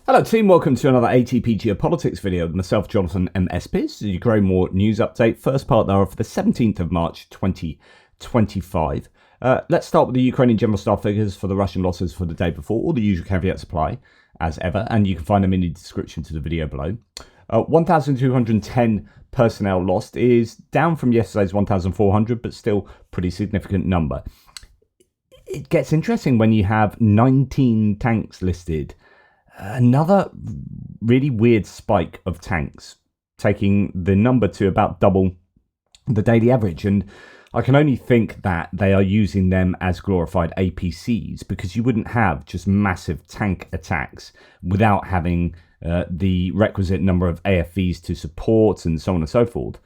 Hello team, welcome to another ATP Geopolitics video with myself, Jonathan MS Pearce. Your Grow More news update. First part there for the 17th of March 2025. Let's start with the Ukrainian general staff figures for the Russian losses for the day before. All the usual caveats apply as ever, and you can find them in the description to the video below. 1,210 personnel lost is down from yesterday's 1,400, but still pretty significant number. It gets interesting when you have 19 tanks listed. Another really weird spike of tanks, taking the number to about double the daily average. And I can only think that they are using them as glorified APCs, because you wouldn't have just massive tank attacks without having the requisite number of AFVs to support and so on and so forth.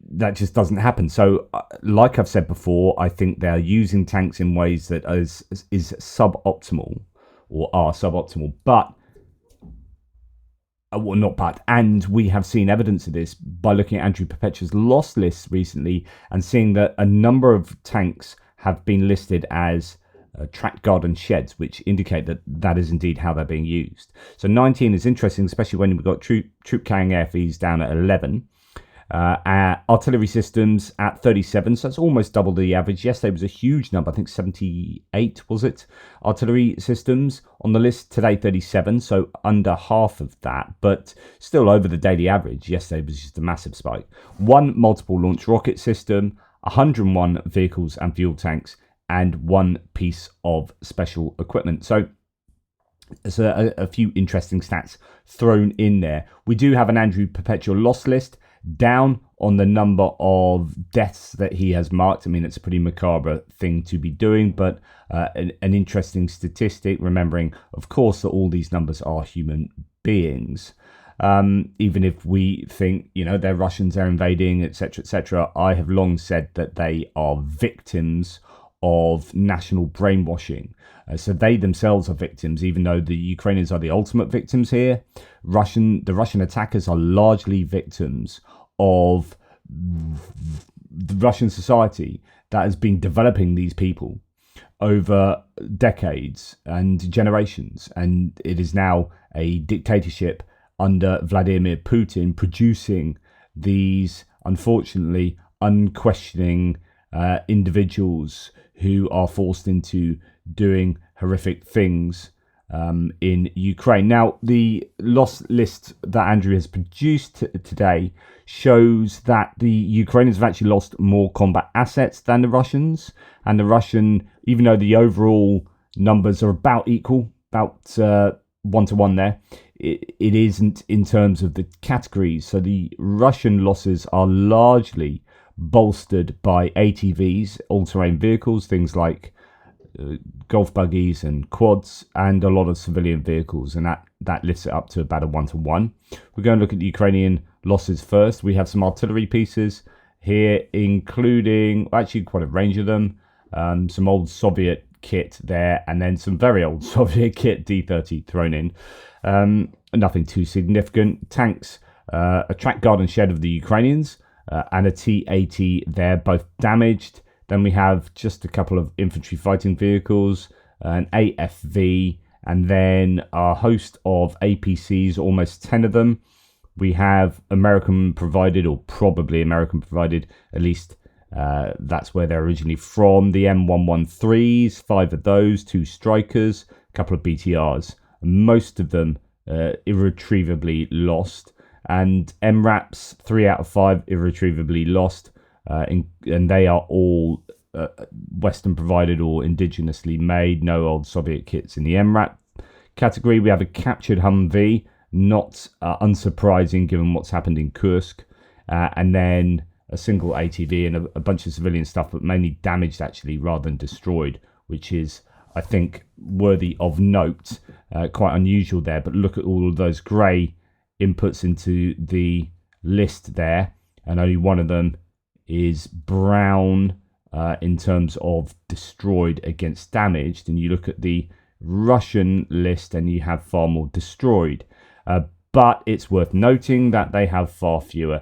That just doesn't happen. So like I've said before, I think they're using tanks in ways that is suboptimal. Or are suboptimal, and we have seen evidence of this by looking at Andrew Perpetua's loss lists recently and seeing that a number of tanks have been listed as tracked guard and sheds, which indicate that that is indeed how they're being used. So 19 is interesting, especially when we've got troop carrying AFVs down at 11. Artillery systems at 37, so that's almost double the average. Yesterday was a huge number, I think 78 was it? Artillery systems on the list, today 37, so under half of that, but still over the daily average. Yesterday was just a massive spike. One multiple launch rocket system, 101 vehicles and fuel tanks, and one piece of special equipment. So there's a few interesting stats thrown in there. We do have an Andrew Perpetual loss list, down on the number of deaths that he has marked. I mean, it's a pretty macabre thing to be doing, but an interesting statistic, remembering, of course, that all these numbers are human beings. Even if we think, they're Russians, they're invading, etc., etc., I have long said that they are victims of national brainwashing. So they themselves are victims, even though the Ukrainians are the ultimate victims here. The Russian attackers are largely victims of the Russian society that has been developing these people over decades and generations. And it is now a dictatorship under Vladimir Putin producing these, unfortunately, unquestioning individuals who are forced into doing horrific things in Ukraine. Now, the loss list that Andrew has produced today shows that the Ukrainians have actually lost more combat assets than the Russians. And the Russian, even though the overall numbers are about equal, about 1-to-1 there, it isn't in terms of the categories. So the Russian losses are largely bolstered by ATVs, all-terrain vehicles, things like golf buggies and quads, and a lot of civilian vehicles, and that lifts it up to about a 1-to-1. We're going to look at the Ukrainian losses first. We have some artillery pieces here, including actually quite a range of them, some old Soviet kit there, and then some very old Soviet kit, D-30 thrown in. Nothing too significant. Tanks, a track guard and shed of the Ukrainians, and a T-80 there, both damaged. Then we have just a couple of infantry fighting vehicles, an AFV, and then a host of APCs, almost 10 of them. We have American provided, or probably American provided, at least that's where they're originally from. The M113s, 5 of those, 2 Strikers, a couple of BTRs, most of them irretrievably lost. And MRAPs, 3 out of 5 irretrievably lost. And they are all Western provided or indigenously made. No old Soviet kits in the MRAP category. We have a captured Humvee, not unsurprising given what's happened in Kursk, and then a single ATV and a bunch of civilian stuff, but mainly damaged actually rather than destroyed, which is, I think, worthy of note. Quite unusual there, but look at all of those grey inputs into the list there, and only one of them is brown in terms of destroyed against damaged. And you look at the Russian list and you have far more destroyed. But it's worth noting that they have far fewer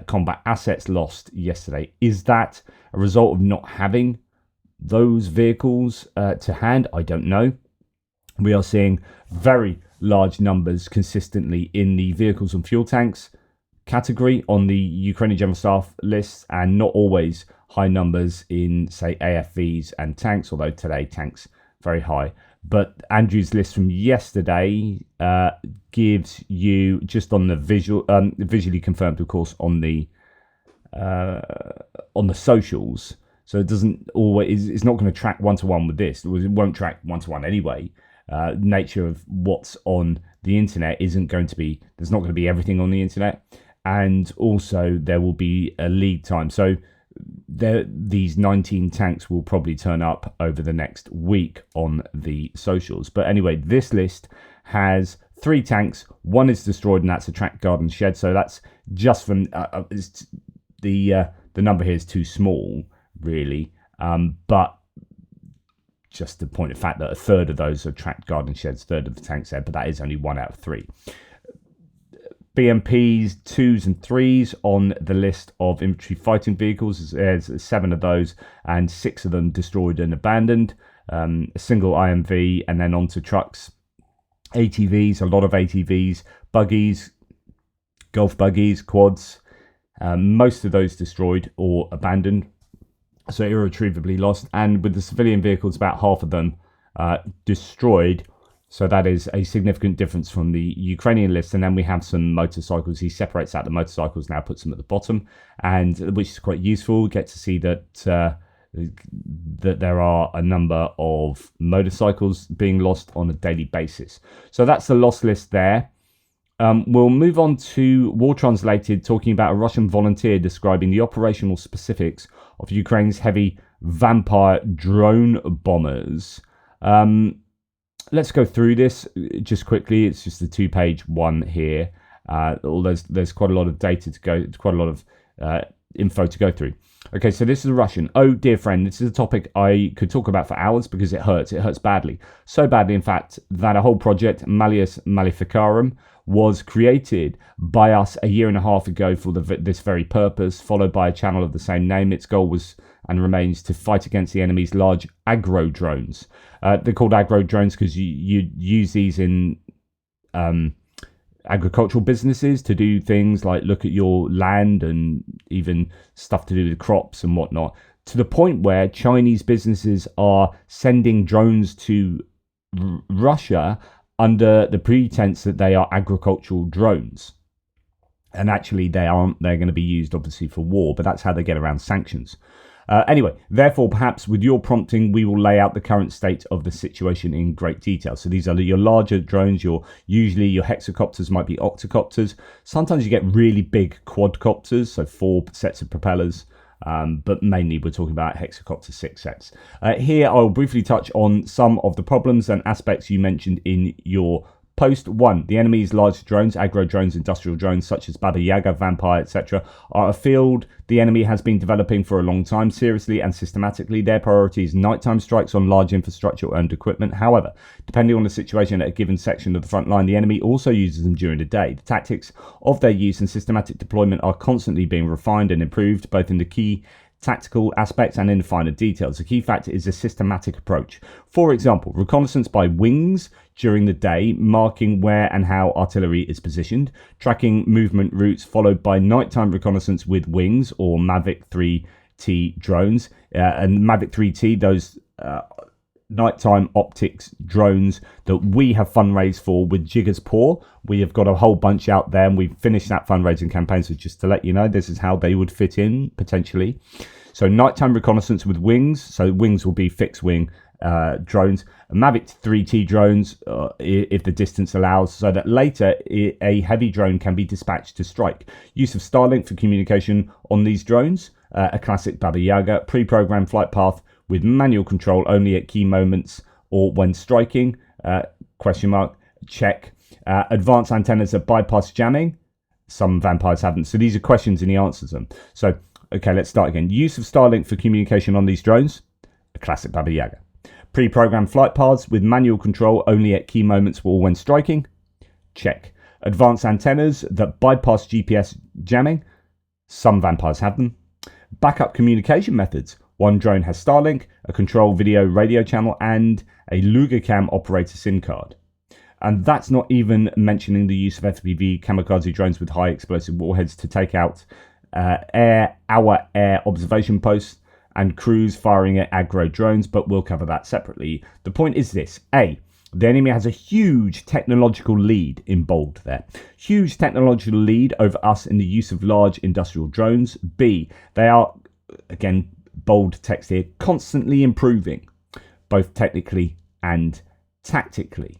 combat assets lost yesterday. Is that a result of not having those vehicles to hand? I don't know. We are seeing very large numbers consistently in the vehicles and fuel tanks category on the Ukrainian General Staff lists, and not always high numbers in, say, AFVs and tanks, although today tanks very high. But Andrew's list from yesterday gives you just on the visually confirmed, of course, on the socials. So it doesn't always, it's not going to track one-to-one with this. It won't track one-to-one anyway. Nature of what's on the internet isn't going to be, there's not going to be everything on the internet. And also there will be a lead time. So these 19 tanks will probably turn up over the next week on the socials. But anyway, this list has 3 tanks. 1 is destroyed, and that's a track garden shed. So that's just from the number here is too small, really. But just the point of fact that a third of those are tracked garden sheds, third of the tanks there, but that is only 1 out of 3. BMPs 2s and 3s on the list of infantry fighting vehicles. There's 7 of those, and 6 of them destroyed and abandoned. A single IMV, and then onto trucks. ATVs, a lot of ATVs, buggies, golf buggies, quads. Most of those destroyed or abandoned, so irretrievably lost. And with the civilian vehicles, about half of them destroyed. So that is a significant difference from the Ukrainian list. And then we have some motorcycles. He separates out the motorcycles, now puts them at the bottom, and which is quite useful. We get to see that that there are a number of motorcycles being lost on a daily basis. So that's the loss list there. We'll move on to War Translated, talking about a Russian volunteer describing the operational specifics of Ukraine's heavy Vampire drone bombers. Let's go through this just quickly. It's just a 2-page one here. There's quite a lot of data to go, quite a lot of info to go through. Okay, so this is a Russian. Oh, dear friend, this is a topic I could talk about for hours because it hurts. It hurts badly. So badly, in fact, that a whole project, Malleus Maleficarum, was created by us a year and a half ago for this very purpose, followed by a channel of the same name. Its goal was and remains to fight against the enemy's large aggro drones. They're called aggro drones because you use these in agricultural businesses to do things like look at your land and even stuff to do with crops and whatnot, to the point where Chinese businesses are sending drones to Russia under the pretense that they are agricultural drones. And actually they aren't. They're going to be used obviously for war, but that's how they get around sanctions. Anyway, therefore, perhaps with your prompting, we will lay out the current state of the situation in great detail. So these are your larger drones. Usually your hexacopters might be octocopters. Sometimes you get really big quadcopters, so 4 sets of propellers. But mainly we're talking about hexacopter 6 sets. Here I'll briefly touch on some of the problems and aspects you mentioned in your post. 1. The enemy's large drones, aggro drones, industrial drones such as Baba Yaga, Vampire, etc. are a field the enemy has been developing for a long time, seriously and systematically. Their priority is nighttime strikes on large infrastructure and equipment. However, depending on the situation at a given section of the front line, the enemy also uses them during the day. The tactics of their use and systematic deployment are constantly being refined and improved, both in the key tactical aspects and in the finer details. The key factor is a systematic approach. For example, reconnaissance by wings during the day, marking where and how artillery is positioned, tracking movement routes, followed by nighttime reconnaissance with wings or Mavic 3T drones. And Mavic 3T, those nighttime optics drones that we have fundraised for with Jigger's Paw. We have got a whole bunch out there, and we've finished that fundraising campaign. So just to let you know, this is how they would fit in potentially. So nighttime reconnaissance with wings. So wings will be fixed wing drones. Mavic 3T drones, if the distance allows, so that later a heavy drone can be dispatched to strike. Use of Starlink for communication on these drones. A classic Baba Yaga. Pre-programmed flight path with manual control only at key moments or when striking, question mark, check. Advanced antennas that bypass jamming. Some vampires haven't. So these are questions and he answers them. So, okay, let's start again. Use of Starlink for communication on these drones. A classic Baba Yaga. Pre-programmed flight paths with manual control only at key moments or when striking. Check. Advanced antennas that bypass GPS jamming. Some vampires have them. Backup communication methods. One drone has Starlink, a control video radio channel, and a Lugacam operator SIM card. And that's not even mentioning the use of FPV kamikaze drones with high explosive warheads to take out air observation posts and crews firing at aggro drones, but we'll cover that separately. The point is this: A, the enemy has a huge technological lead, in bold there. Huge technological lead over us in the use of large industrial drones. B, they are, again, bold text here, constantly improving, both technically and tactically.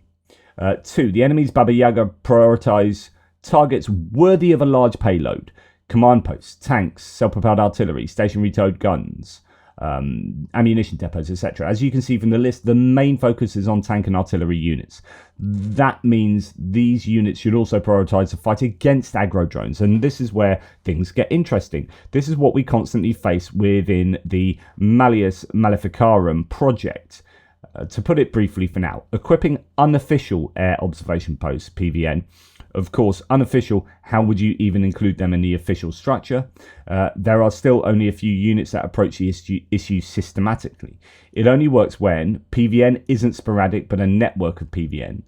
2, the enemy's Baba Yaga prioritize targets worthy of a large payload. Command posts, tanks, self-propelled artillery, stationary towed guns, ammunition depots, etc. As you can see from the list, the main focus is on tank and artillery units. That means these units should also prioritize the fight against aggro drones, and this is where things get interesting. This is what we constantly face within the Malleus Maleficarum project. To put it briefly for now, equipping unofficial air observation posts, PVN. Of course, unofficial, how would you even include them in the official structure? There are still only a few units that approach the issue systematically. It only works when PVN isn't sporadic, but a network of PVN,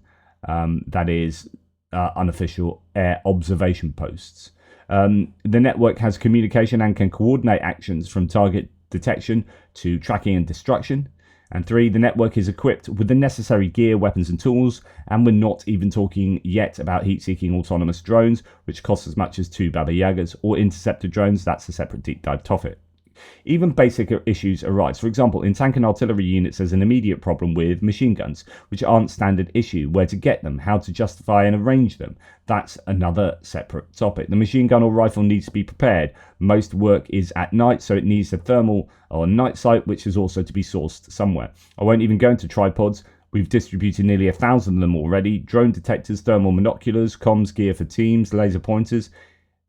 that is unofficial air observation posts. The network has communication and can coordinate actions from target detection to tracking and destruction. And 3, the network is equipped with the necessary gear, weapons and tools, and we're not even talking yet about heat-seeking autonomous drones, which cost as much as 2 Baba Yagas, or interceptor drones. That's a separate deep dive topic. Even basic issues arise. For example, in tank and artillery units, there's an immediate problem with machine guns, which aren't standard issue. Where to get them, how to justify and arrange them. That's another separate topic. The machine gun or rifle needs to be prepared. Most work is at night, so it needs a thermal or night sight, which is also to be sourced somewhere. I won't even go into tripods. We've distributed nearly 1,000 of them already. Drone detectors, thermal monoculars, comms gear for teams, laser pointers.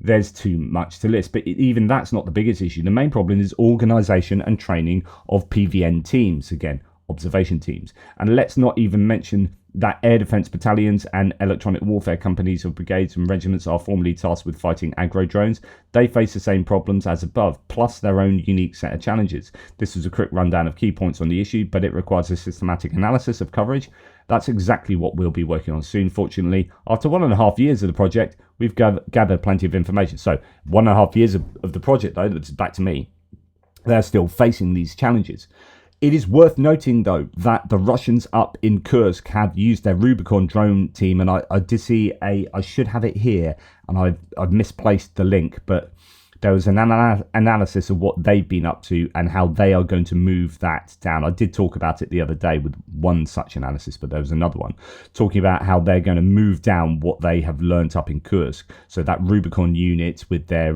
There's too much to list, but even that's not the biggest issue. The main problem is organisation and training of PVN teams, again, observation teams. And let's not even mention that air defence battalions and electronic warfare companies of brigades and regiments are formally tasked with fighting aggro drones. They face the same problems as above, plus their own unique set of challenges. This is a quick rundown of key points on the issue, but it requires a systematic analysis of coverage. That's exactly what we'll be working on soon. Fortunately, after 1.5 years of the project, we've gathered plenty of information. So 1.5 years of the project, though, that's back to me, they're still facing these challenges. It is worth noting, though, that the Russians up in Kursk have used their Rubicon drone team, and I did see I should have it here, and I've misplaced the link, but there was an analysis of what they've been up to and how they are going to move that down. I did talk about it the other day with one such analysis, but there was another one talking about how they're going to move down what they have learnt up in Kursk. So that Rubicon unit with their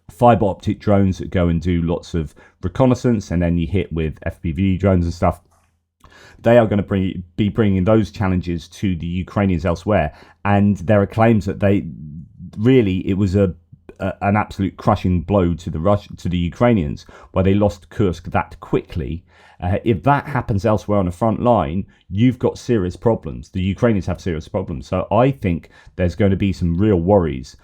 fiber optic drones that go and do lots of reconnaissance, and then you hit with FPV drones and stuff. They are going to be bringing those challenges to the Ukrainians elsewhere, and there are claims that it was an absolute crushing blow to the Ukrainians, where they lost Kursk that quickly. If that happens elsewhere on the front line, you've got serious problems. The Ukrainians have serious problems. So I think there's going to be some real worries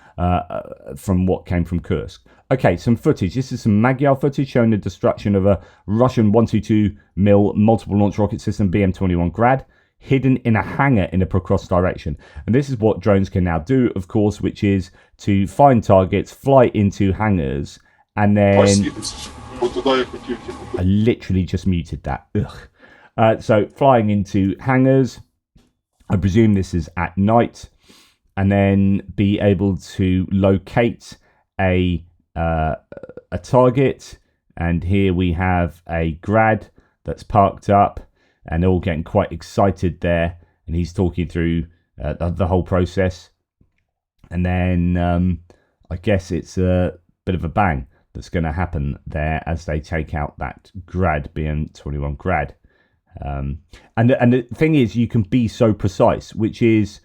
from what came from Kursk. Okay, some footage. This is some Magyar footage showing the destruction of a Russian 122mm multiple launch rocket system BM-21 Grad, hidden in a hangar in a Prokros direction. And this is what drones can now do, of course, which is to find targets, fly into hangars, and then... I literally just muted that. So flying into hangars, I presume this is at night, and then be able to locate a target. And here we have a Grad that's parked up, and they're all getting quite excited there, and he's talking through the whole process. And then I guess it's a bit of a bang that's going to happen there as they take out that Grad, BM-21 Grad. And the thing is, you can be so precise, which is,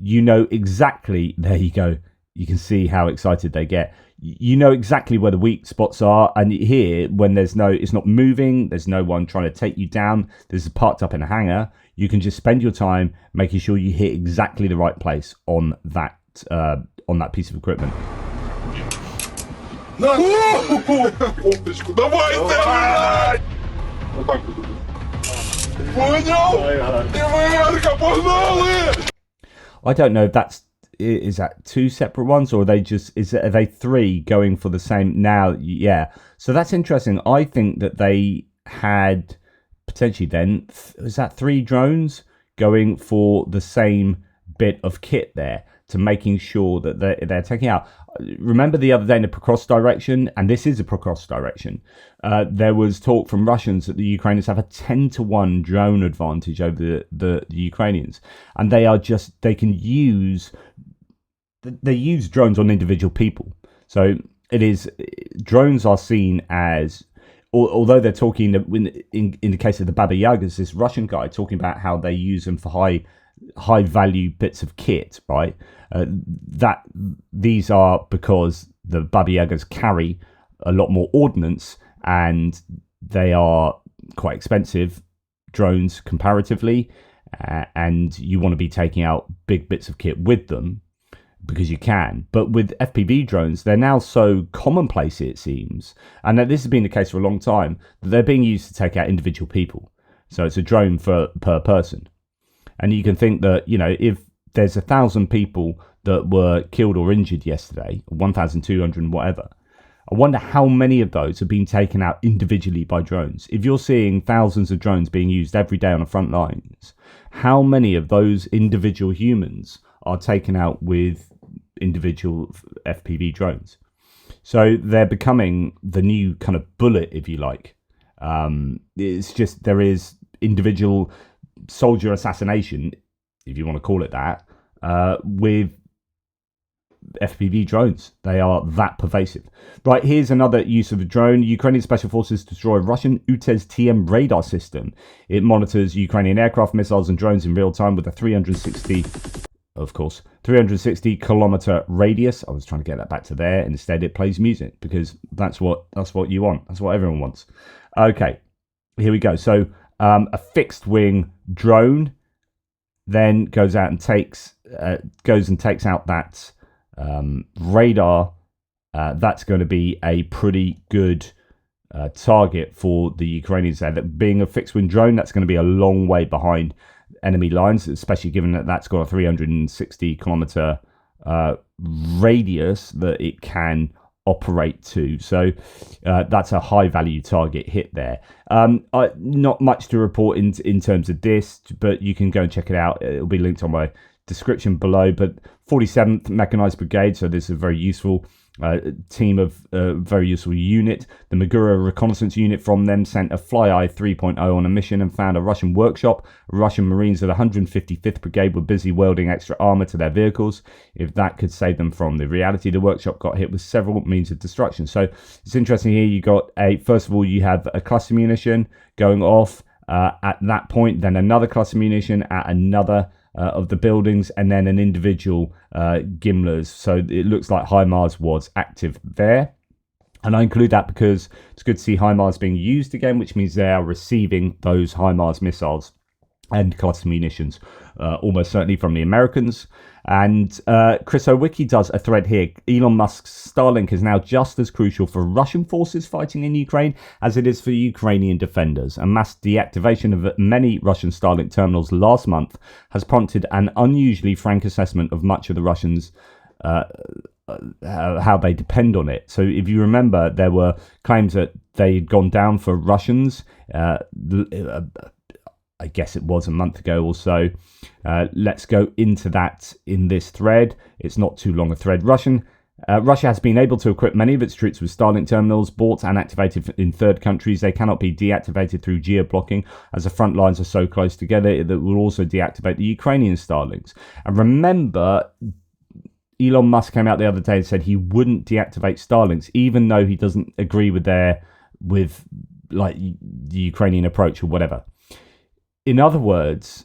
you know exactly, there you go, you can see how excited they get. You know exactly where the weak spots are, and here, when it's not moving, there's no one trying to take you down, this is parked up in a hangar, you can just spend your time making sure you hit exactly the right place on that piece of equipment. Кофточку, давай, давай! Вот так вот. Понял? Тимерка, погнали! I don't know if is that two separate ones, or are they just are they three going for the same now? Yeah, so that's interesting. I think that they had potentially then is that three drones going for the same bit of kit there, to making sure that they're taking out. Remember the other day in the Procross direction, and this is a Procross direction, there was talk from Russians that the Ukrainians have a 10-1 drone advantage over the Ukrainians, and they use drones on individual people. So drones are seen as, although they're talking in the case of the Baba Yagas, this Russian guy talking about how they use them for high value bits of kit, right? That these are because the Baba Yagas carry a lot more ordnance, and they are quite expensive drones comparatively, and you want to be taking out big bits of kit with them because you can. But with FPV drones, they're now so commonplace, it seems, and that this has been the case for a long time, that they're being used to take out individual people. So it's a drone per person. And you can think that, if there's 1,000 people that were killed or injured yesterday, 1,200 and whatever, I wonder how many of those have been taken out individually by drones. If you're seeing thousands of drones being used every day on the front lines, how many of those individual humans are taken out with individual FPV drones? So they're becoming the new kind of bullet, if you like. It's just there is individual soldier assassination, if you want to call it that, with FPV drones. They are that pervasive. Right, here's another use of a drone. Ukrainian special forces destroy Russian UTES-TM radar system. It monitors Ukrainian aircraft, missiles and drones in real time with a 360 kilometer radius. I was trying to get that back to there. Instead, it plays music, because that's what you want. That's what everyone wants. Okay, here we go. So a fixed wing drone then goes and takes out that radar. That's going to be a pretty good target for the Ukrainians there. That being a fixed wing drone, that's going to be a long way behind enemy lines, especially given that that's got a 360 kilometer radius that it can operate to. So that's a high value target hit there. Not much to report in terms of this, but you can go and check it out. It'll be linked on my description below. But 47th Mechanized Brigade, so this is a very useful team of very useful unit. The Magura reconnaissance unit from them sent a Fly-Eye 3.0 on a mission and found a Russian workshop. Russian Marines of the 155th Brigade were busy welding extra armor to their vehicles. If that could save them from the reality, the workshop got hit with several means of destruction. So it's interesting here. You got first of all, you have a cluster munition going off at that point, then another cluster munition at another of the buildings, and then an individual Gimlers. So it looks like HIMARS was active there. And I include that because it's good to see HIMARS being used again, which means they are receiving those HIMARS missiles and cluster munitions, almost certainly from the Americans. And Chris Owicki does a thread here. Elon Musk's Starlink is now just as crucial for Russian forces fighting in Ukraine as it is for Ukrainian defenders. A mass deactivation of many Russian Starlink terminals last month has prompted an unusually frank assessment of much of the Russians' how they depend on it. So if you remember, there were claims that they'd gone down for Russians. I guess it was a month ago or so. Let's go into that in this thread. It's not too long a thread. Russia has been able to equip many of its troops with Starlink terminals bought and activated in third countries. They cannot be deactivated through geo-blocking, as the front lines are so close together that will also deactivate the Ukrainian Starlinks. And remember, Elon Musk came out the other day and said he wouldn't deactivate Starlinks, even though he doesn't agree with the Ukrainian approach or whatever. In other words,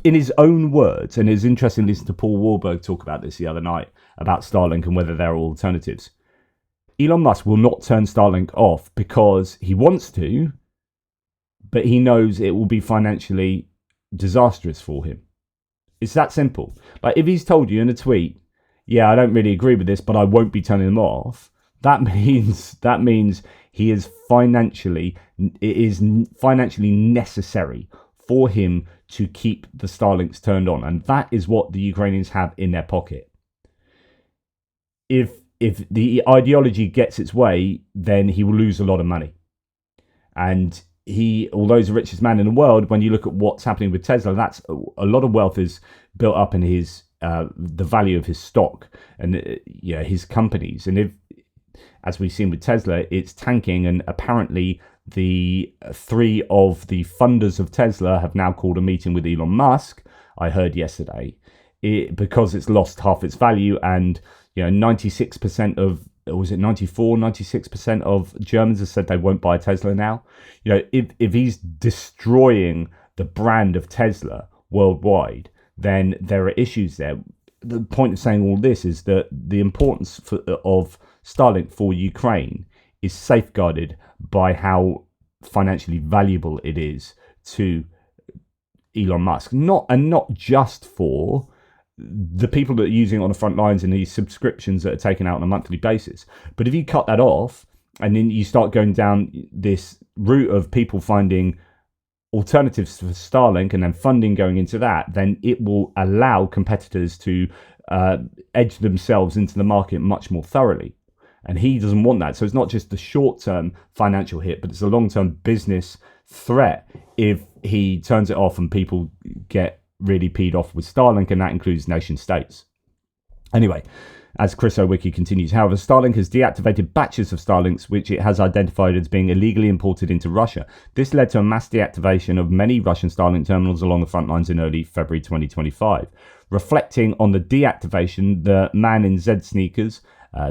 in his own words, and it's interesting to listen to Paul Warburg talk about this the other night, about Starlink and whether there are alternatives. Elon Musk will not turn Starlink off because he wants to, but he knows it will be financially disastrous for him. It's that simple. Like, if he's told you in a tweet, yeah, I don't really agree with this, but I won't be turning them off, That means he is financially, it is financially necessary for him to keep the Starlinks turned on, and that is what the Ukrainians have in their pocket. If the ideology gets its way, then he will lose a lot of money. And he, although he's the richest man in the world, when you look at what's happening with Tesla, that's a lot of wealth is built up in his the value of his stock and his companies. And if, as we've seen with Tesla, it's tanking, and apparently the three of the funders of Tesla have now called a meeting with Elon Musk, I heard yesterday, because it's lost half its value, and 96% of, or was it 96% of Germans have said they won't buy a Tesla now. If he's destroying the brand of Tesla worldwide, then there are issues there. The point of saying all this is that the importance of Starlink for Ukraine is safeguarded by how financially valuable it is to Elon Musk. Not just for the people that are using it on the front lines and these subscriptions that are taken out on a monthly basis. But if you cut that off and then you start going down this route of people finding alternatives for Starlink and then funding going into that, then it will allow competitors to edge themselves into the market much more thoroughly. And he doesn't want that. So it's not just the short-term financial hit, but it's a long-term business threat if he turns it off and people get really peed off with Starlink, and that includes nation states. Anyway, as Chris Owicki continues, however, Starlink has deactivated batches of Starlinks which it has identified as being illegally imported into Russia. This led to a mass deactivation of many Russian Starlink terminals along the front lines in early February 2025. Reflecting on the deactivation, the man in Z Sneakers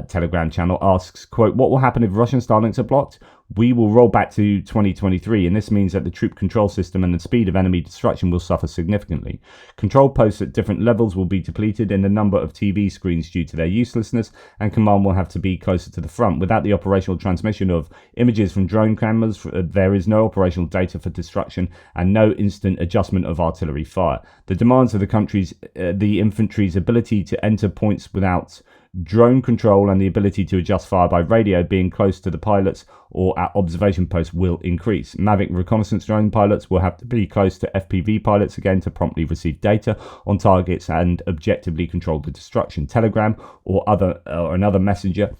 Telegram channel asks, quote, "What will happen if Russian Starlinks are blocked? We will roll back to 2023, and this means that the troop control system and the speed of enemy destruction will suffer significantly. Control posts at different levels will be depleted in the number of TV screens due to their uselessness, and command will have to be closer to the front. Without the operational transmission of images from drone cameras, there is no operational data for destruction and no instant adjustment of artillery fire. The demands of the infantry's ability to enter points without drone control and the ability to adjust fire by radio, being close to the pilots or at observation posts, will increase. Mavic reconnaissance drone pilots will have to be close to FPV pilots again to promptly receive data on targets and objectively control the destruction. Telegram or another messenger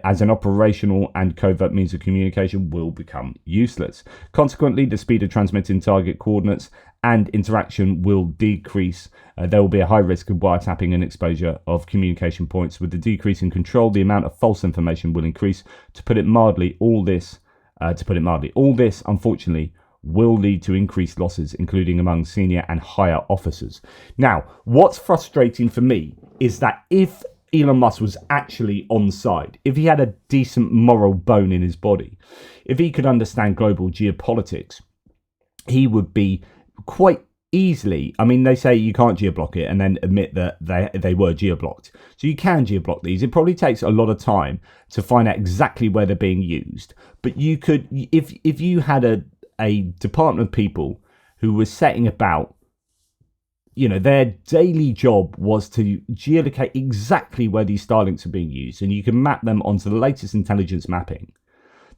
as an operational and covert means of communication will become useless. Consequently, the speed of transmitting target coordinates and interaction will decrease. There will be a high risk of wiretapping and exposure of communication points. With the decrease in control, the amount of false information will increase. To put it mildly, all this, unfortunately, will lead to increased losses, including among senior and higher officers." Now, what's frustrating for me is that if Elon Musk was actually on side, if he had a decent moral bone in his body, if he could understand global geopolitics, he would be quite easily, I mean, they say you can't geoblock it and then admit that they were geoblocked. So you can geoblock these. It probably takes a lot of time to find out exactly where they're being used. But you could, if you had a department of people who was setting about, their daily job was to geolocate exactly where these Starlinks are being used, and you can map them onto the latest intelligence mapping,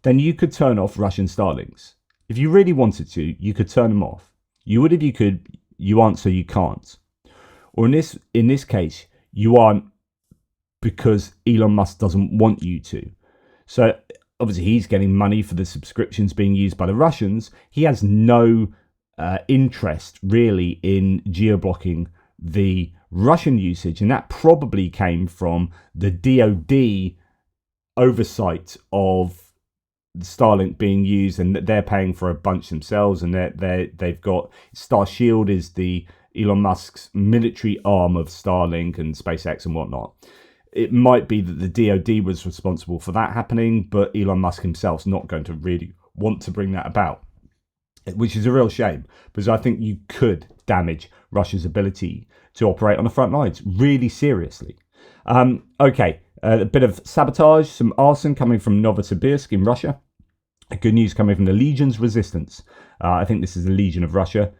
then you could turn off Russian Starlinks. If you really wanted to, you could turn them off. You would if you could, you aren't so you can't. Or in this case, you aren't because Elon Musk doesn't want you to. So obviously he's getting money for the subscriptions being used by the Russians. He has no interest really in geo-blocking the Russian usage, and that probably came from the DoD oversight of Starlink being used, and they're paying for a bunch themselves, and they've got Starshield is the Elon Musk's military arm of Starlink and SpaceX and whatnot. It might be that the DoD was responsible for that happening, but Elon Musk himself's not going to really want to bring that about, which is a real shame, because I think you could damage Russia's ability to operate on the front lines really seriously. Okay, a bit of sabotage, some arson coming from Novosibirsk in Russia. Good news coming from the Legion's Resistance. I think this is the Legion of Russia,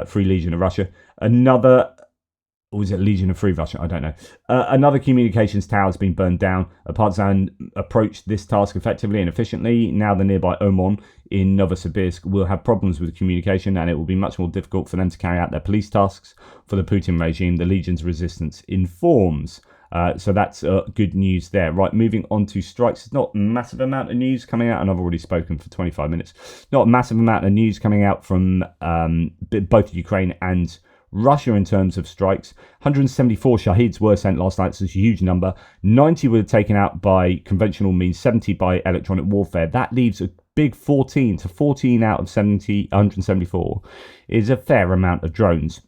Free Legion of Russia. Another or was it Legion of Free Russia? I don't know. Another communications tower has been burned down. A partisan approached this task effectively and efficiently. Now the nearby Oman in Novosibirsk will have problems with communication, and it will be much more difficult for them to carry out their police tasks for the Putin regime, the Legion's resistance informs. So that's good news there. Right, moving on to strikes. It's not a massive amount of news coming out, and I've already spoken for 25 minutes. Not a massive amount of news coming out from both Ukraine and Russia in terms of strikes. 174 Shaheeds were sent last night, so it's a huge number. 90 were taken out by conventional means, 70 by electronic warfare. That leaves a big 14 out of 174 is a fair amount of drones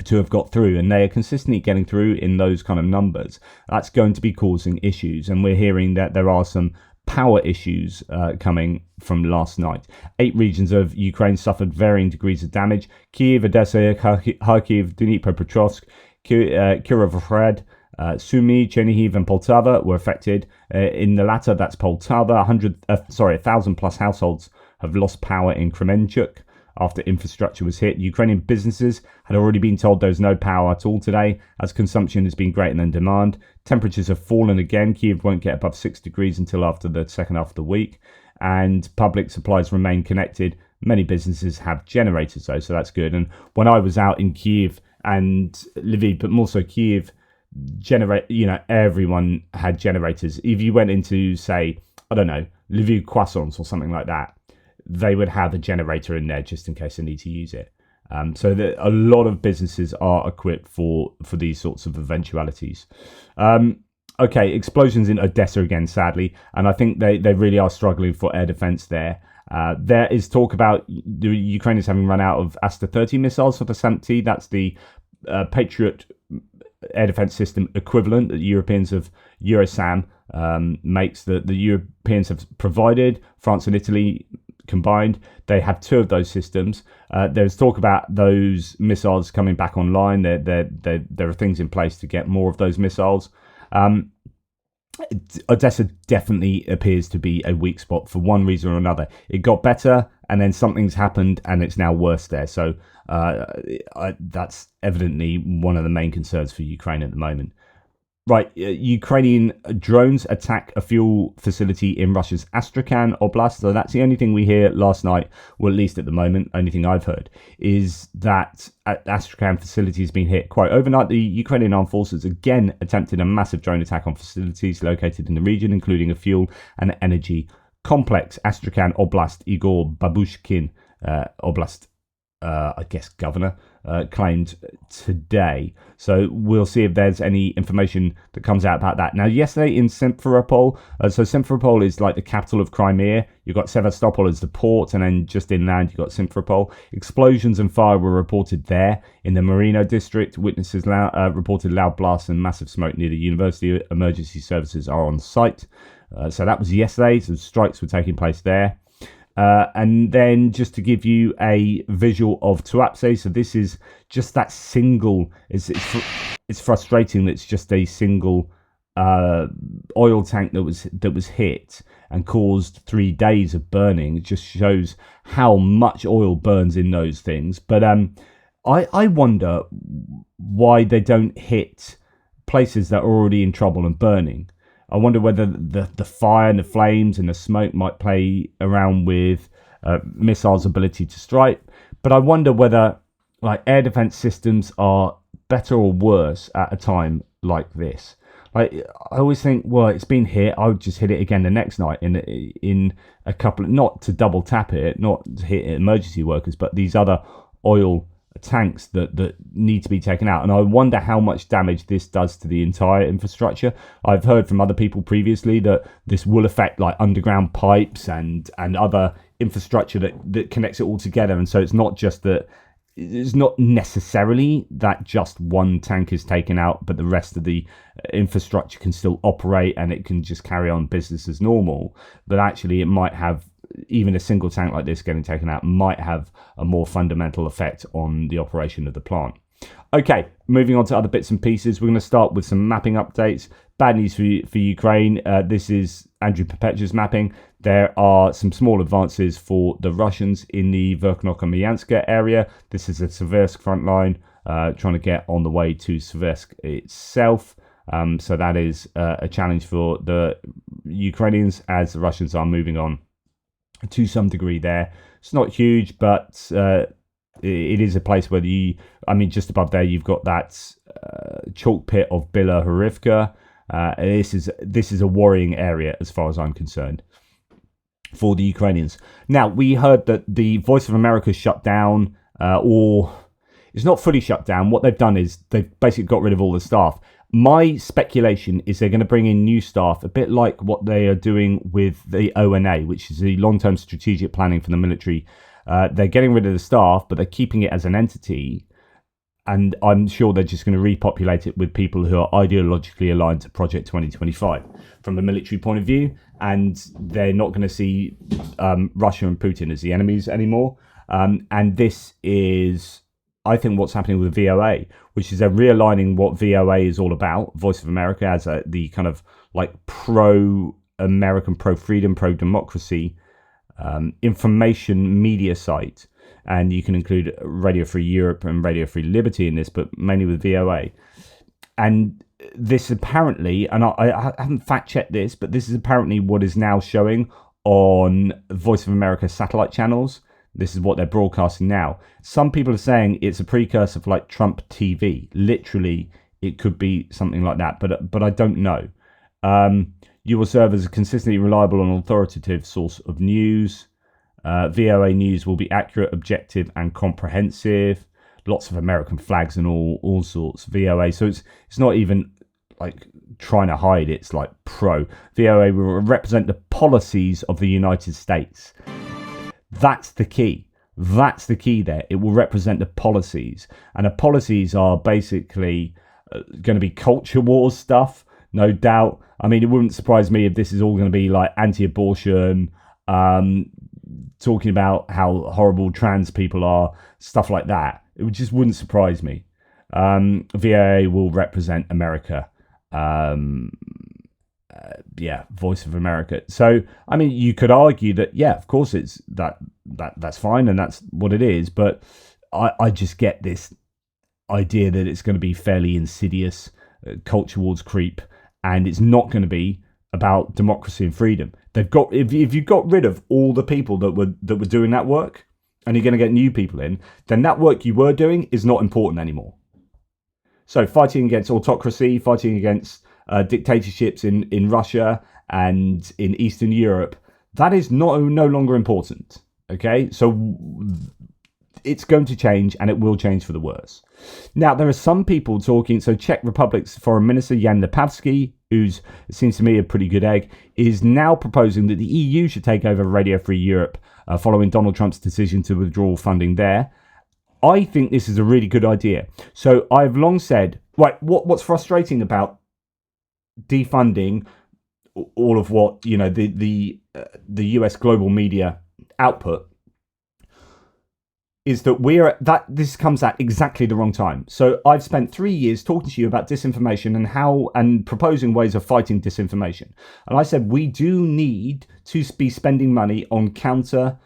to have got through, and they are consistently getting through in those kind of numbers. That's going to be causing issues, and we're hearing that there are some power issues coming from last night. 8 regions of Ukraine suffered varying degrees of damage. Kyiv, Odessa, Kharkiv, Dnipropetrovsk, Kirovohrad, Sumy, Chernihiv and Poltava were affected. In the latter, that's Poltava, 1,000 plus households have lost power in Kremenchuk after infrastructure was hit. Ukrainian businesses had already been told there's no power at all today, as consumption has been greater than demand. Temperatures have fallen again. Kyiv won't get above 6 degrees until after the second half of the week, and public supplies remain connected. Many businesses have generators though, so that's good. And when I was out in Kyiv and Lviv, but more so Kyiv, everyone had generators. If you went into, say, I don't know, Lviv croissants or something like that, they would have a generator in there just in case they need to use it. So a lot of businesses are equipped for these sorts of eventualities. Okay, explosions in Odessa again, sadly, and I think they really are struggling for air defense there. There is talk about the Ukrainians having run out of Aster-30 missiles for the SAMT. That's the Patriot air defense system equivalent that the Europeans of Eurosam makes, that the Europeans have provided. France and Italy combined, they have 2 of those systems. There's talk about those missiles coming back online. There are things in place to get more of those missiles. Odessa definitely appears to be a weak spot for one reason or another. It got better, and then something's happened, and it's now worse there. So that's evidently one of the main concerns for Ukraine at the moment. Right, Ukrainian drones attack a fuel facility in Russia's Astrakhan Oblast. So that's the only thing we hear last night, or at least at the moment, only thing I've heard, is that Astrakhan facility has been hit. Quite overnight, the Ukrainian armed forces again attempted a massive drone attack on facilities located in the region, including a fuel and energy complex. Astrakhan Oblast Igor Babushkin, Oblast, I guess, governor, claimed today. So we'll see if there's any information that comes out about that. Now, yesterday in Simferopol, so Simferopol is like the capital of Crimea. You've got Sevastopol as the port, and then just inland you've got Simferopol. Explosions and fire were reported there in the Marino district. Witnesses reported loud blasts and massive smoke near the university. Emergency services are on site. So that was yesterday. So strikes were taking place there. And then just to give you a visual of Tuapse, so this is just that single, it's frustrating that it's just a single oil tank that was hit and caused 3 days of burning. It just shows how much oil burns in those things. But I wonder why they don't hit places that are already in trouble and burning. I wonder whether the fire and the flames and the smoke might play around with missiles' ability to strike. But I wonder whether like air defense systems are better or worse at a time like this. Like, I always think, well, it's been hit, I would just hit it again the next night in a couple of, not to double tap it, not to hit emergency workers, but these other oil tanks that need to be taken out. And I wonder how much damage this does to the entire infrastructure. I've heard from other people previously that this will affect like underground pipes and other infrastructure that connects it all together. And so it's not just that, it's not necessarily that just one tank is taken out, but the rest of the infrastructure can still operate and it can just carry on business as normal. But actually it might have, even a single tank like this getting taken out might have a more fundamental effect on the operation of the plant. Okay, moving on to other bits and pieces. We're going to start with some mapping updates. Bad news for Ukraine. This is Andrew Perpetua's mapping. There are some small advances for the Russians in the Verkhnokha-Myanska area. This is a Seversk front line. trying to get on the way to Sversk itself. So that is a challenge for the Ukrainians as the Russians are moving on to some degree there. It's not huge, but it is a place where just above there, you've got that chalk pit of Bila Horivka. This is a worrying area as far as I'm concerned for the Ukrainians. Now, we heard that the Voice of America shut down, or it's not fully shut down. What they've done is they've basically got rid of all the staff. My speculation is they're going to bring in new staff, a bit like what they are doing with the ONA, which is the long-term strategic planning for the military. They're getting rid of the staff, but they're keeping it as an entity. And I'm sure they're just going to repopulate it with people who are ideologically aligned to Project 2025 from a military point of view. And they're not going to see Russia and Putin as the enemies anymore. And this is, I think, what's happening with VOA, which is they're realigning what VOA is all about, Voice of America, as the kind of like pro-American, pro-freedom, pro-democracy information media site. And you can include Radio Free Europe and Radio Free Liberty in this, but mainly with VOA. And this apparently, and I haven't fact-checked this, but this is apparently what is now showing on Voice of America satellite channels. This is what they're broadcasting now. Some people are saying it's a precursor for like Trump TV. Literally, it could be something like that, but I don't know. You will serve as a consistently reliable and authoritative source of news. VOA news will be accurate, objective, and comprehensive. Lots of American flags and all sorts. VOA, so it's not even like trying to hide. It's like pro. VOA will represent the policies of the United States. That's the key. That's the key there. It will represent the policies, and the policies are basically going to be culture wars stuff, no doubt. I mean, it wouldn't surprise me if this is all going to be like anti-abortion. Talking about how horrible trans people are, stuff like that. It just wouldn't surprise me. VOA will represent America. Voice of America. So, I mean, you could argue that, yeah, of course it's that's fine and that's what it is. But I just get this idea that it's going to be fairly insidious culture wars creep, and it's not going to be about democracy and freedom. They've got if you got rid of all the people that were doing that work, and you're going to get new people in, then that work you were doing is not important anymore. So fighting against autocracy, fighting against dictatorships in Russia and in Eastern Europe, that is no longer important. Okay, so it's going to change, and it will change for the worse. Now, there are some people talking. So Czech Republic's Foreign Minister Jan Lipavsky, who's, it seems to me, a pretty good egg, is now proposing that the EU should take over Radio Free Europe following Donald Trump's decision to withdraw funding there. I think this is a really good idea. So I've long said, right, what's frustrating about defunding all of what, you know, the US global media output is that this comes at exactly the wrong time. So I've spent 3 years talking to you about disinformation and proposing ways of fighting disinformation. And I said we do need to be spending money on countering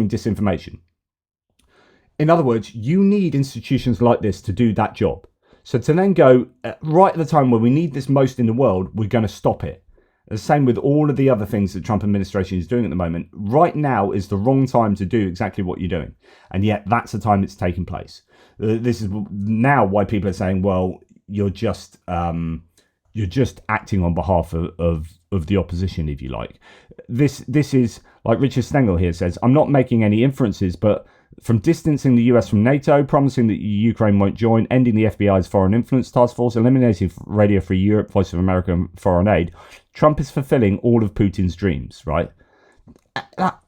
disinformation. In other words, you need institutions like this to do that job. So to then go, right at the time when we need this most in the world, we're going to stop it. The same with all of the other things the Trump administration is doing at the moment. Right now is the wrong time to do exactly what you're doing. And yet that's the time it's taking place. This is now why people are saying, well, you're just acting on behalf of the opposition, if you like. This is, like Richard Stengel here says, I'm not making any inferences, but from distancing the US from NATO, promising that Ukraine won't join, ending the FBI's Foreign Influence Task Force, eliminating Radio Free Europe, Voice of America, and foreign aid, Trump is fulfilling all of Putin's dreams, right?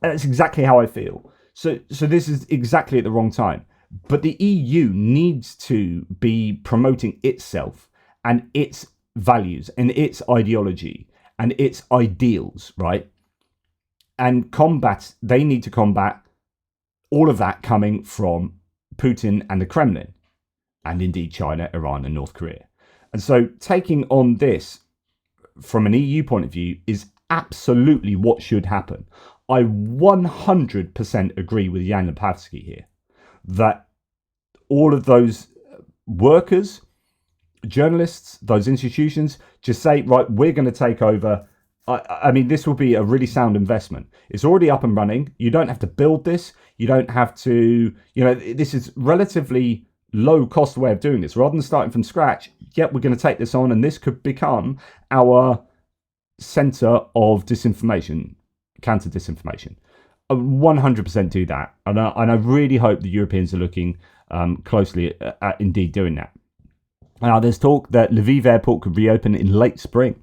That's exactly how I feel. So this is exactly at the wrong time. But the EU needs to be promoting itself and its values and its ideology and its ideals, right? And they need to combat all of that coming from Putin and the Kremlin, and indeed China, Iran, and North Korea. And so taking on this from an EU point of view is absolutely what should happen. I 100% agree with Jan Lipavsky here that all of those workers, journalists, those institutions, just say, right, we're going to take over. I mean, this will be a really sound investment. It's already up and running. You don't have to build this. You don't have to, this is relatively low cost way of doing this. Rather than starting from scratch, yep, we're going to take this on, and this could become our center of disinformation, counter disinformation. 100% do that. And I really hope the Europeans are looking closely at indeed doing that. Now, there's talk that Lviv airport could reopen in late spring.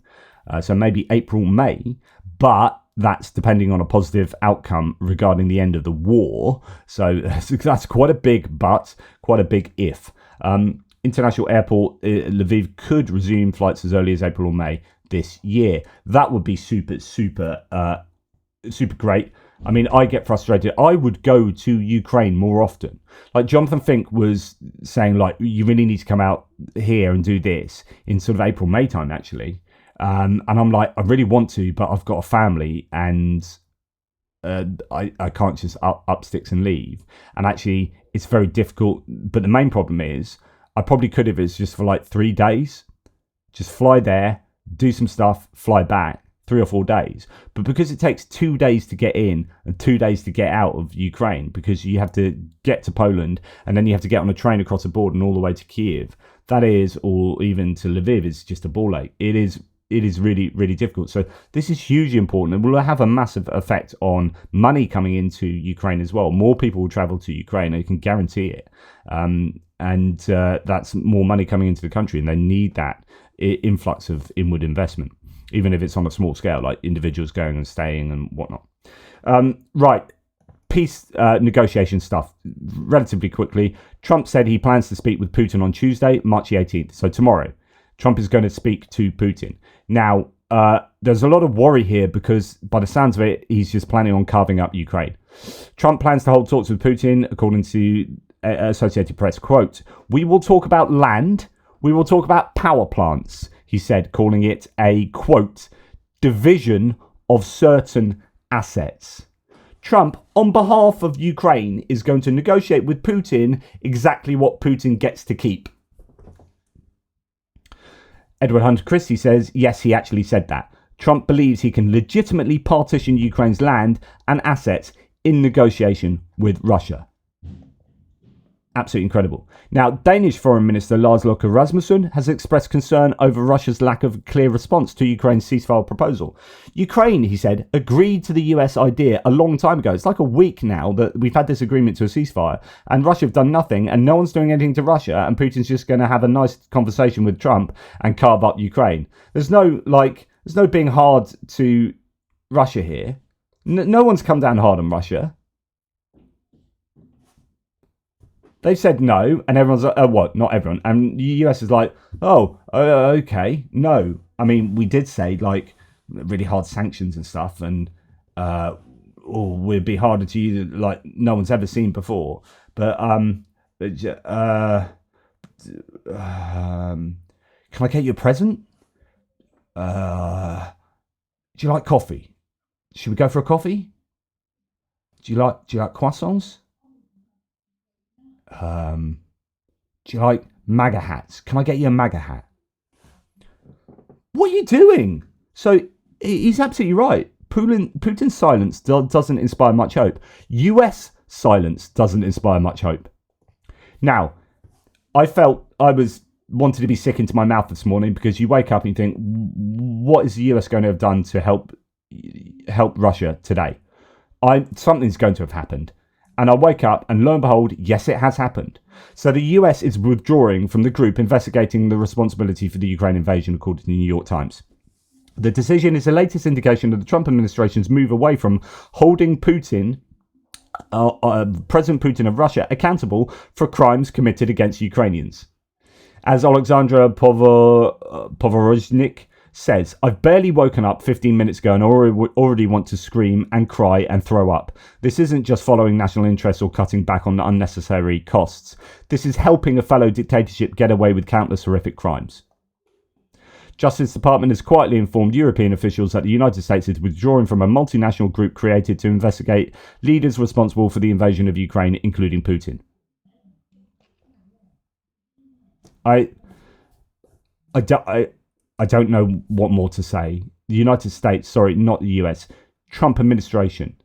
So maybe April, May, but that's depending on a positive outcome regarding the end of the war. So that's quite a big but, quite a big if. International airport, Lviv could resume flights as early as April or May this year. That would be super great. I mean, I get frustrated. I would go to Ukraine more often. Like Jonathan Fink was saying, like, you really need to come out here and do this in sort of April, May time, actually. And I'm like, I really want to, but I've got a family and I can't just up sticks and leave. And actually, it's very difficult. But the main problem is, I probably could have it's just for like 3 days. Just fly there, do some stuff, fly back, 3 or 4 days. But because it takes 2 days to get in and 2 days to get out of Ukraine, because you have to get to Poland and then you have to get on a train across the border and all the way to Kiev, that is, or even to Lviv, is just a ball ache. It is really, really difficult. So this is hugely important and will have a massive effect on money coming into Ukraine as well. More people will travel to Ukraine, I can guarantee it. And that's more money coming into the country, and they need that influx of inward investment, even if it's on a small scale, like individuals going and staying and whatnot. Right. Peace negotiation stuff relatively quickly. Trump said he plans to speak with Putin on Tuesday, March the 18th. So tomorrow, Trump is going to speak to Putin. Now, there's a lot of worry here because by the sounds of it, he's just planning on carving up Ukraine. Trump plans to hold talks with Putin, according to Associated Press. Quote, "We will talk about land. We will talk about power plants," he said, calling it a, quote, "division of certain assets." Trump, on behalf of Ukraine, is going to negotiate with Putin exactly what Putin gets to keep. Edward Hunter Christie says, yes, he actually said that. Trump believes he can legitimately partition Ukraine's land and assets in negotiation with Russia. Absolutely incredible. Now, Danish Foreign Minister Lars Løkke Rasmussen has expressed concern over Russia's lack of clear response to Ukraine's ceasefire proposal. Ukraine, he said, agreed to the US idea a long time ago. It's like a week now that we've had this agreement to a ceasefire, and Russia have done nothing, and no one's doing anything to Russia, and Putin's just going to have a nice conversation with Trump and carve up Ukraine. There's no being hard to Russia here. No one's come down hard on Russia. They've said no, and everyone's like, oh, what? Not everyone. And the US is like, oh, okay, no. I mean, we did say, like, really hard sanctions and stuff, and we'd be harder to use, like, no one's ever seen before. But, can I get you a present? Do you like coffee? Should we go for a coffee? Do you like croissants? Do you like MAGA hats? Can I get you a MAGA hat? What are you doing? So he's absolutely right. Putin's silence doesn't inspire much hope. US silence doesn't inspire much hope. Now, I felt I wanted to be sick into my mouth this morning because you wake up and you think, what is the US going to have done to help Russia today? Something's going to have happened. And I wake up and lo and behold, yes, it has happened. So the US is withdrawing from the group investigating the responsibility for the Ukraine invasion, according to the New York Times. The decision is the latest indication of the Trump administration's move away from holding President Putin of Russia accountable for crimes committed against Ukrainians. As Alexandra Povorozhnik says, I've barely woken up 15 minutes ago and already want to scream and cry and throw up. This isn't just following national interests or cutting back on unnecessary costs. This is helping a fellow dictatorship get away with countless horrific crimes. Justice Department has quietly informed European officials that the United States is withdrawing from a multinational group created to investigate leaders responsible for the invasion of Ukraine, including Putin. I don't know what more to say. The United States, sorry, not the US, Trump administration,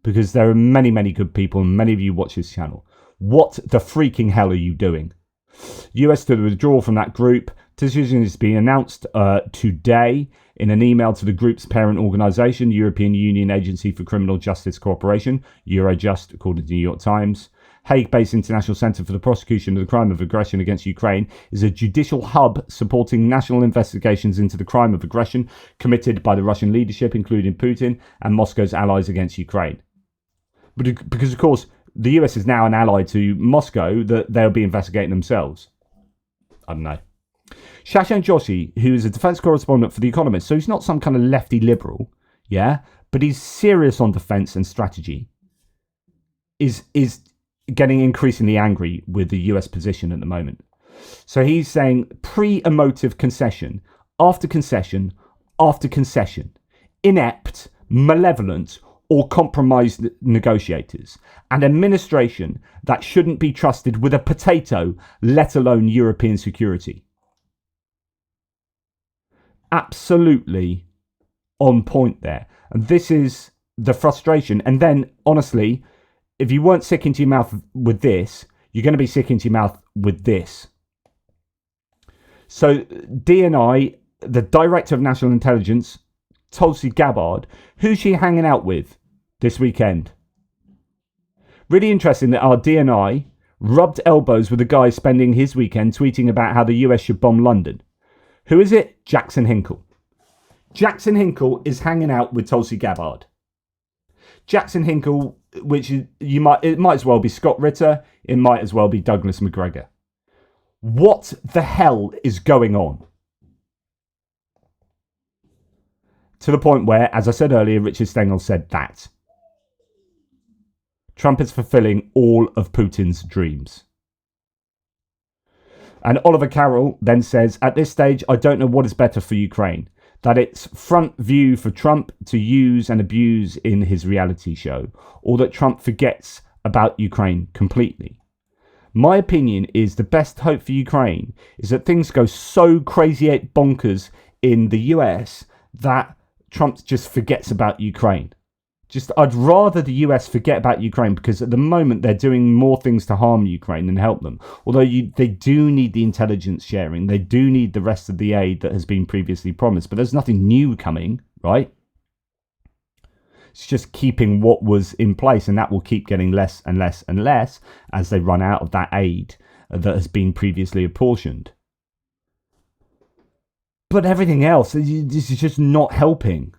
because there are many, many good people, and many of you watch this channel. What the freaking hell are you doing? US to withdraw from that group. Decision is being announced today in an email to the group's parent organisation, European Union Agency for Criminal Justice Cooperation, Eurojust, according to the New York Times. Hague-based International Centre for the Prosecution of the Crime of Aggression against Ukraine is a judicial hub supporting national investigations into the crime of aggression committed by the Russian leadership, including Putin and Moscow's allies against Ukraine. But because, of course, the US is now an ally to Moscow, that they'll be investigating themselves. I don't know. Shashank Joshi, who is a defence correspondent for The Economist, so he's not some kind of lefty liberal, yeah, but he's serious on defence and strategy, is getting increasingly angry with the US position at the moment. So he's saying pre-emotive concession after concession after concession, inept, malevolent, or compromised negotiators, and administration that shouldn't be trusted with a potato, let alone European security. Absolutely on point there. And this is the frustration. And then, honestly, if you weren't sick into your mouth with this, you're going to be sick into your mouth with this. So DNI, the Director of National Intelligence, Tulsi Gabbard, who's she hanging out with this weekend? Really interesting that our DNI rubbed elbows with a guy spending his weekend tweeting about how the US should bomb London. Who is it? Jackson Hinkle. Jackson Hinkle is hanging out with Tulsi Gabbard. Jackson Hinkle, which it might as well be Scott Ritter, it might as well be Douglas McGregor. What the hell is going on? To the point where, as I said earlier, Richard Stengel said that Trump is fulfilling all of Putin's dreams. And Oliver Carroll then says, at this stage, I don't know what is better for Ukraine. That it's front view for Trump to use and abuse in his reality show, or that Trump forgets about Ukraine completely. My opinion is the best hope for Ukraine is that things go so crazy bonkers in the US that Trump just forgets about Ukraine. I'd rather the US forget about Ukraine, because at the moment they're doing more things to harm Ukraine than help them. Although they do need the intelligence sharing, they do need the rest of the aid that has been previously promised, but there's nothing new coming, right? It's just keeping what was in place, and that will keep getting less and less and less as they run out of that aid that has been previously apportioned. But everything else, this is just not helping.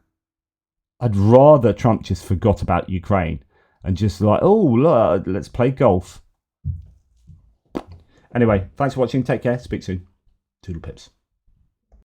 I'd rather Trump just forgot about Ukraine and just like, oh, look, let's play golf. Anyway, thanks for watching. Take care. Speak soon. Toodle pips.